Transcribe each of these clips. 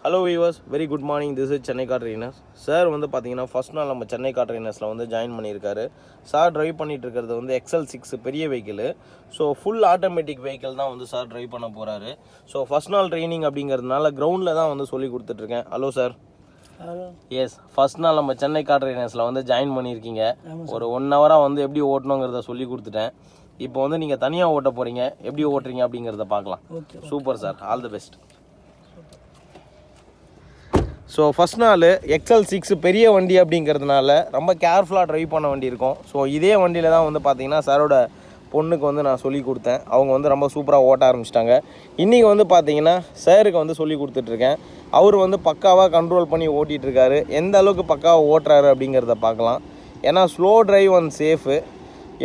Hello viewers, very good morning. This is Chennai car trainers. Sir வந்து பாத்தீங்கன்னா first நாள் நம்ம சென்னை கார் ட்ரெயினர்ஸ்ல வந்து ஜாயின் பண்ணியிருக்காரு. சார் டிரைவ் பண்ணிட்டு இருக்கிறது வந்து XL6 பெரிய vehicle. So full automatic vehicle தான் வந்து சார் டிரைவ் பண்ண போறாரு. ஸோ ஃபர்ஸ்ட் நாள் ட்ரைனிங் அப்படிங்கிறதுனால கிரவுண்டில் தான் வந்து சொல்லி கொடுத்துட்டு இருக்கேன். Hello sir. எஸ், ஃபர்ஸ்ட் நாள் நம்ம சென்னை கார் ட்ரெயினர்ஸ்ல வந்து ஜாயின் பண்ணியிருக்கீங்க. ஒரு 1 ஹவராக வந்து எப்படி ஓட்டணுங்கிறத சொல்லி கொடுத்துட்டேன். இப்போ வந்து நீங்கள் தனியாக ஓட்ட போறீங்க, எப்படி ஓட்டுறீங்க அப்படிங்கிறத பார்க்கலாம். Super sir, all the best. So first நாள் XL6 பெரிய வண்டி அப்படிங்கிறதுனால ரொம்ப கேர்ஃபுல்லாக ட்ரைவ் பண்ண வண்டி இருக்கும். ஸோ இதே வண்டியில் தான் வந்து பார்த்தீங்கன்னா சாரோட பொண்ணுக்கு வந்து நான் சொல்லி கொடுத்தேன். அவங்க வந்து ரொம்ப சூப்பராக ஓட்ட ஆரம்பிச்சிட்டாங்க. இன்றைக்கி வந்து பார்த்தீங்கன்னா சாருக்கு வந்து சொல்லி கொடுத்துட்ருக்கேன். அவர் வந்து பக்காவாக கண்ட்ரோல் பண்ணி ஓட்டிகிட்ருக்காரு. எந்த அளவுக்கு பக்காவாக ஓட்டுறாரு அப்படிங்கிறத பார்க்கலாம். ஏன்னா ஸ்லோ ட்ரைவ் அண்ட் சேஃபு,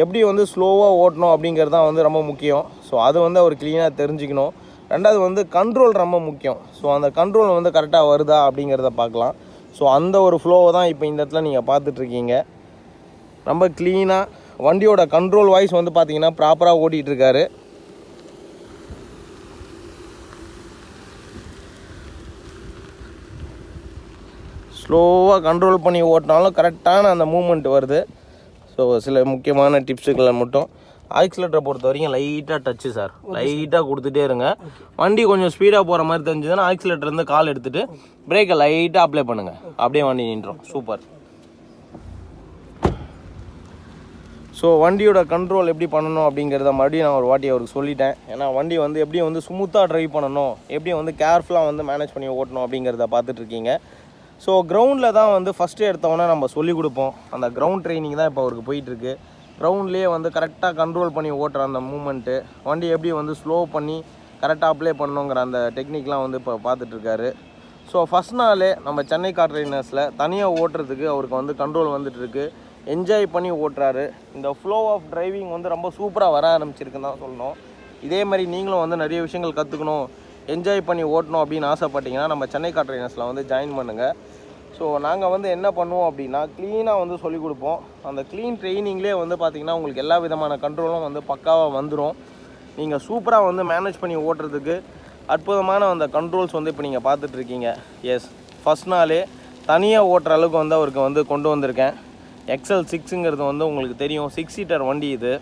எப்படி வந்து ஸ்லோவாக ஓட்டணும் அப்படிங்கிறது தான் வந்து ரொம்ப முக்கியம். ஸோ அது வந்து அவர் க்ளீனாக தெரிஞ்சுக்கணும். ரெண்டாவது வந்து கண்ட்ரோல் ரொம்ப முக்கியம். ஸோ அந்த கண்ட்ரோல் வந்து கரெக்டாக வருதா அப்படிங்கிறத பார்க்கலாம். ஸோ அந்த ஒரு ஃப்ளோவை தான் இப்போ இந்த இடத்துல நீங்கள் பார்த்துட்ருக்கீங்க. ரொம்ப க்ளீனாக வண்டியோட கண்ட்ரோல் வாய்ஸ் வந்து பார்த்தீங்கன்னா ப்ராப்பராக ஓட்டிகிட்ருக்காரு. ஸ்லோவாக கண்ட்ரோல் பண்ணி ஓட்டினாலும் கரெக்டான அந்த மூமெண்ட் வருது. ஸோ சில முக்கியமான டிப்ஸுகளை மட்டும், ஆக்சிலேட்டரை பொறுத்த வரைக்கும் லைட்டாக டச்சு சார், லைட்டாக கொடுத்துட்டே இருங்க. வண்டி கொஞ்சம் ஸ்பீடாக போகிற மாதிரி தெரிஞ்சதுன்னா ஆக்சிலேட்டர்லேருந்து கால் எடுத்துகிட்டு பிரேக்கை லைட்டாக அப்ளை பண்ணுங்கள். அப்படியே வண்டி நின்றோம். சூப்பர். ஸோ வண்டியோட கண்ட்ரோல் எப்படி பண்ணணும் அப்படிங்கிறத மறுபடியும் நான் ஒரு வாட்டி அவருக்கு சொல்லிட்டேன். ஏன்னா வண்டி வந்து எப்படி வந்து ஸ்மூத்தாக ட்ரைவ் பண்ணணும், எப்படி வந்து கேர்ஃபுல்லாக வந்து மேனேஜ் பண்ணி ஓட்டணும் அப்படிங்கிறத பார்த்துட்ருக்கீங்க. ஸோ கிரவுண்டில் தான் வந்து ஃபஸ்ட்டு எடுத்தவொன்னே நம்ம சொல்லிக் கொடுப்போம். அந்த கிரவுண்ட் ட்ரைனிங் தான் இப்போ அவருக்கு போயிட்டுருக்கு. கிரவுண்ட்லேயே வந்து கரெக்டாக கண்ட்ரோல் பண்ணி ஓட்டுற அந்த மூமெண்ட்டு, வண்டி எப்படி வந்து ஸ்லோ பண்ணி கரெக்டாக அப்ளை பண்ணணுங்கிற அந்த டெக்னிக்லாம் வந்து இப்போ பார்த்துட்ருக்காரு. ஸோ ஃபஸ்ட் நாளே நம்ம சென்னை கார் ட்ரெயினர்ஸில் தனியாக ஓட்டுறதுக்கு அவருக்கு வந்து கண்ட்ரோல் வந்துட்டுருக்கு. என்ஜாய் பண்ணி ஓட்டுறாரு. இந்த ஃப்ளோ ஆஃப் டிரைவிங் வந்து ரொம்ப சூப்பராக வர ஆரம்பிச்சிருக்குன்னு தான் சொல்லணும். இதே மாதிரி நீங்களும் வந்து நிறைய விஷயங்கள் கற்றுக்கணும், என்ஜாய் பண்ணி ஓட்டணும் அப்படின்னு ஆசைப்பட்டீங்கன்னா நம்ம சென்னை கார் ட்ரெயினர்ஸில் வந்து ஜாயின் பண்ணுங்கள். ஸோ நாங்கள் வந்து என்ன பண்ணுவோம் அப்படின்னா க்ளீனாக வந்து சொல்லிக் கொடுப்போம். அந்த க்ளீன் ட்ரைனிங்லேயே வந்து பார்த்திங்கன்னா உங்களுக்கு எல்லா விதமான கண்ட்ரோலும் வந்து பக்காவாக வந்துடும். நீங்கள் சூப்பராக வந்து மேனேஜ் பண்ணி ஓட்டுறதுக்கு அற்புதமான அந்த கண்ட்ரோல்ஸ் வந்து இப்போ நீங்கள் பார்த்துட்ருக்கீங்க. எஸ், ஃபஸ்ட் நாளே தனியாக ஓட்டுற அளவுக்கு வந்து அவருக்கு வந்து கொண்டு வந்திருக்கேன். XL6ங்கிறது வந்து உங்களுக்கு தெரியும், 6 சீட்டர் வண்டி. இது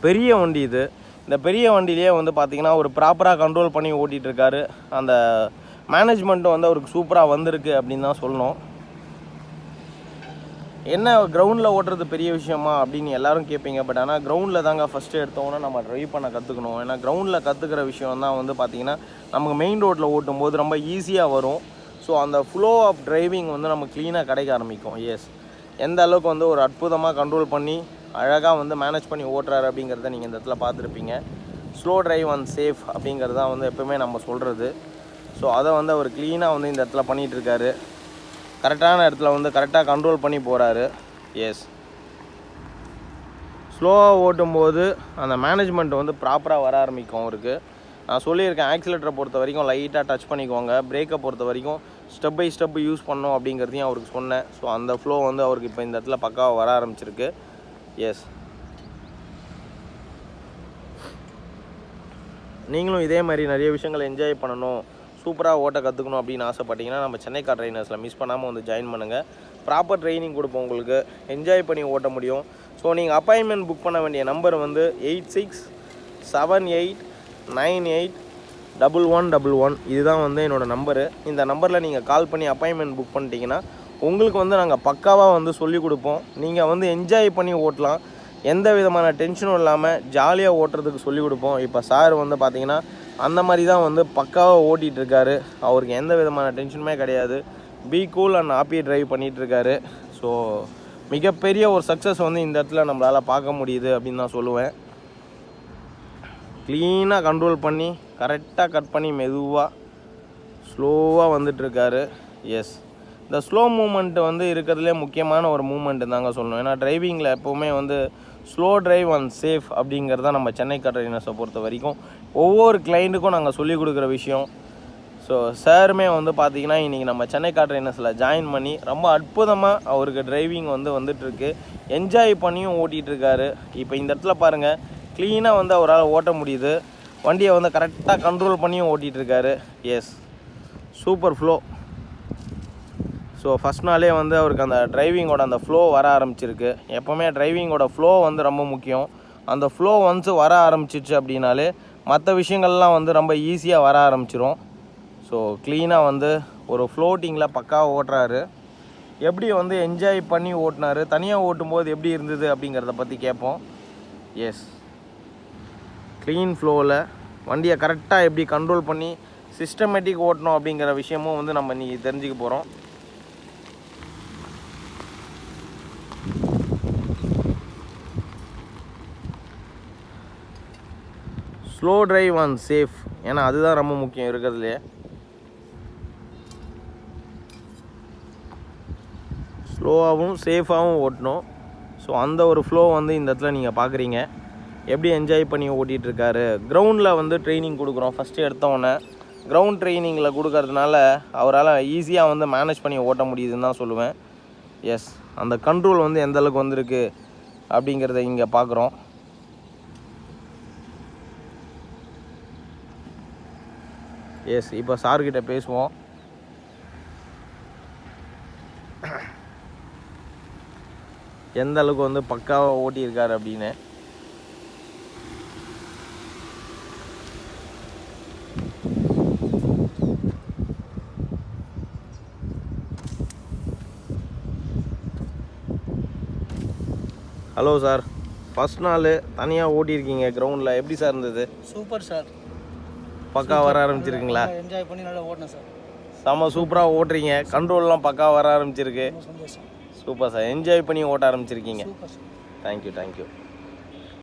பெரிய வண்டி. இந்த பெரிய வண்டியிலே வந்து பார்த்திங்கன்னா ஒரு ப்ராப்பராக கண்ட்ரோல் பண்ணி ஓட்டிகிட்ருக்காரு. அந்த மேனேஜ்மெண்ட்டும் வந்து அவருக்கு சூப்பராக வந்திருக்கு அப்படின்னு தான் சொல்லணும். என்ன கிரவுண்டில் ஓட்டுறது பெரிய விஷயமா அப்படின்னு எல்லோரும் கேட்பீங்க. பட் ஆனால் கிரவுண்டில் தாங்க ஃபஸ்ட்டு எடுத்தோன்னா நம்ம ட்ரைவ் பண்ண கற்றுக்கணும். ஏன்னா கிரவுண்டில் கற்றுக்கிற விஷயம் தான் வந்து பார்த்திங்கன்னா நமக்கு மெயின் ரோட்டில் ஓட்டும்போது ரொம்ப ஈஸியாக வரும். ஸோ அந்த ஃப்ளோ ஆஃப் டிரைவிங் வந்து நம்ம க்ளீனாக கிடைக்க ஆரம்பிக்கும். எஸ், எந்த அளவுக்கு வந்து ஒரு அற்புதமாக கண்ட்ரோல் பண்ணி அழகாக வந்து மேனேஜ் பண்ணி ஓட்டுறாரு அப்படிங்கிறத நீங்கள் இந்த இடத்துல பார்த்துருப்பீங்க. ஸ்லோ ட்ரைவ் அண்ட் சேஃப் அப்படிங்கிறது தான் வந்து எப்போவுமே நம்ம சொல்கிறது. ஸோ அதை வந்து அவர் க்ளீனாக வந்து இந்த இடத்துல பண்ணிகிட்ருக்காரு. கரெக்டான இடத்துல வந்து கரெக்டாக கண்ட்ரோல் பண்ணி போகிறாரு. எஸ், ஸ்லோவாக ஓட்டும்போது அந்த மேனேஜ்மெண்ட் வந்து ப்ராப்பராக வர ஆரம்பிக்கும் அவருக்கு. நான் சொல்லியிருக்கேன், ஆக்சிலேட்டரை பொறுத்த வரைக்கும் லைட்டாக டச் பண்ணிக்கோங்க, பிரேக்கை பொறுத்த வரைக்கும் ஸ்டெப் பை ஸ்டெப் யூஸ் பண்ணணும் அப்படிங்கிறதையும் அவருக்கு சொன்னேன். ஸோ அந்த ஃப்ளோ வந்து அவருக்கு இப்போ இந்த இடத்துல பக்காவாக வர ஆரம்பிச்சிருக்கு. எஸ், நீங்களும் இதே மாதிரி நிறைய விஷயங்களை என்ஜாய் பண்ணணும், சூப்பராக ஓட்ட கற்றுக்கணும் அப்படின்னு ஆசைப்பட்டீங்கன்னா நம்ம சென்னை கார் ட்ரெயினர்ஸில் மிஸ் பண்ணாமல் வந்து ஜாயின் பண்ணுங்கள். ப்ராப்பர் ட்ரைனிங் கொடுப்போம், உங்களுக்கு என்ஜாய் பண்ணி ஓட்ட முடியும். ஸோ நீங்கள் அப்பாயின்மெண்ட் புக் பண்ண வேண்டிய நம்பர் வந்து 8678981111. இதுதான் வந்து என்னோடய நம்பரு. இந்த நம்பரில் நீங்கள் கால் பண்ணி அப்பாயின்மெண்ட் புக் பண்ணிட்டீங்கன்னா உங்களுக்கு வந்து நாங்கள் பக்காவாக வந்து சொல்லிக் கொடுப்போம். நீங்கள் வந்து என்ஜாய் பண்ணி ஓட்டலாம், எந்த விதமான டென்ஷனும் இல்லாமல் ஜாலியாக ஓட்டுறதுக்கு சொல்லிக் கொடுப்போம். இப்போ சார் வந்து பார்த்திங்கன்னா அந்த மாதிரி தான் வந்து பக்காவாக ஓட்டிகிட்ருக்காரு. அவருக்கு எந்த விதமான டென்ஷனுமே கிடையாது. Be cool and happy drive பண்ணிகிட்ருக்காரு. ஸோ மிகப்பெரிய ஒரு சக்ஸஸ் வந்து இந்த இடத்துல நம்மளால் பார்க்க முடியுது அப்படின்னு நான் சொல்லுவேன். க்ளீனாக கண்ட்ரோல் பண்ணி கரெக்டாக கட் பண்ணி மெதுவாக ஸ்லோவாக வந்துட்டுருக்காரு. எஸ், இந்த ஸ்லோ மூமெண்ட்டு வந்து இருக்கிறதுலே முக்கியமான ஒரு மூமெண்ட்டு தாங்க சொல்லணும். ஏன்னா டிரைவிங்கில் எப்போவுமே வந்து ஸ்லோ ட்ரைவ் அண்ட் சேஃப் அப்படிங்கிறது தான் நம்ம சென்னை கார் ட்ரெயினர்ஸை பொறுத்த வரைக்கும் ஒவ்வொரு கிளைண்ட்டுக்கும் நாங்கள் சொல்லிக் கொடுக்குற விஷயம். ஸோ சாருமே வந்து பார்த்திங்கன்னா இன்றைக்கி நம்ம சென்னை கார் ட்ரெயினர்ஸில் ஜாயின் பண்ணி ரொம்ப அற்புதமாக அவருக்கு டிரைவிங் வந்து வந்துட்டுருக்கு. என்ஜாய் பண்ணியும் ஓட்டிகிட்ருக்காரு. இப்போ இந்த இடத்துல பாருங்கள், க்ளீனாக வந்து அவரால் ஓட்ட முடியுது. வண்டியை வந்து கரெக்டாக கண்ட்ரோல் பண்ணியும் ஓட்டிகிட்ருக்காரு. Yes, super flow. So first நாளே வந்து அவருக்கு அந்த டிரைவிங்கோட அந்த ஃப்ளோ வர ஆரம்பிச்சிருக்கு. எப்போவுமே டிரைவிங்கோட ஃப்ளோ வந்து ரொம்ப முக்கியம். அந்த ஃப்ளோ ஒன்ஸ் வர ஆரம்பிச்சிச்சு அப்படின்னாலே மற்ற விஷயங்கள்லாம் வந்து ரொம்ப ஈஸியாக வர ஆரம்பிச்சிரும். ஸோ க்ளீனாக வந்து ஒரு ஃப்ளோட்டிங்கில் பக்காவாக ஓட்டுறாரு. எப்படி வந்து என்ஜாய் பண்ணி ஓட்டினார், தனியாக ஓட்டும்போது எப்படி இருந்தது அப்படிங்கிறத பற்றி கேட்போம். எஸ், க்ளீன் ஃப்ளோவில் வண்டியை கரெக்டாக எப்படி கண்ட்ரோல் பண்ணி சிஸ்டமேட்டிக் ஓட்டணும் அப்படிங்கிற விஷயமும் வந்து நம்ம இன்றைக்கி தெரிஞ்சுக்க போகிறோம். ஸ்லோ டிரைவ் அண்ட் சேஃப், ஏன்னா அதுதான் ரொம்ப முக்கியம் இருக்கிறதுலே. ஸ்லோவாகவும் சேஃபாகவும் ஓட்டணும். ஸோ அந்த ஒரு ஃப்ளோ வந்து இந்த இடத்துல நீங்கள் பார்க்குறீங்க. எப்படி என்ஜாய் பண்ணி ஓட்டிகிட்ருக்காரு. கிரவுண்டில் வந்து ட்ரைனிங் கொடுக்குறோம். ஃபஸ்ட்டு எடுத்தோடனே கிரவுண்ட் ட்ரைனிங்கில் கொடுக்கறதுனால அவரால் ஈஸியாக வந்து மேனேஜ் பண்ணி ஓட்ட முடியுதுன்னு தான் சொல்லுவேன். எஸ், அந்த கண்ட்ரோல் வந்து எந்தளவுக்கு வந்திருக்கு அப்படிங்கிறத இங்கே பார்க்குறோம். எஸ், இப்போ சார்கிட்ட பேசுவோம். எந்த அளவுக்கு வந்து பக்காவாக ஓட்டியிருக்காரு அப்படின்னு. ஹலோ சார், ஃபஸ்ட் நாள் தனியாக ஓட்டியிருக்கீங்க கிரவுண்டில், எப்படி சார் இருந்தது? சூப்பர் சார், பக்கா வர ஆரம்பிச்சிருக்குங்களா? என்ஜாய் பண்ணி நல்லா ஓட்டினேன் சார். செம்ம சூப்பராக ஓட்டுறீங்க. கண்ட்ரோல்லாம் பக்கா வர ஆரம்பிச்சிருக்கு. சந்தோஷம். சூப்பர் சார், என்ஜாய் பண்ணி ஓட்ட ஆரம்பிச்சிருக்கீங்க. Super sir. தேங்க்யூ.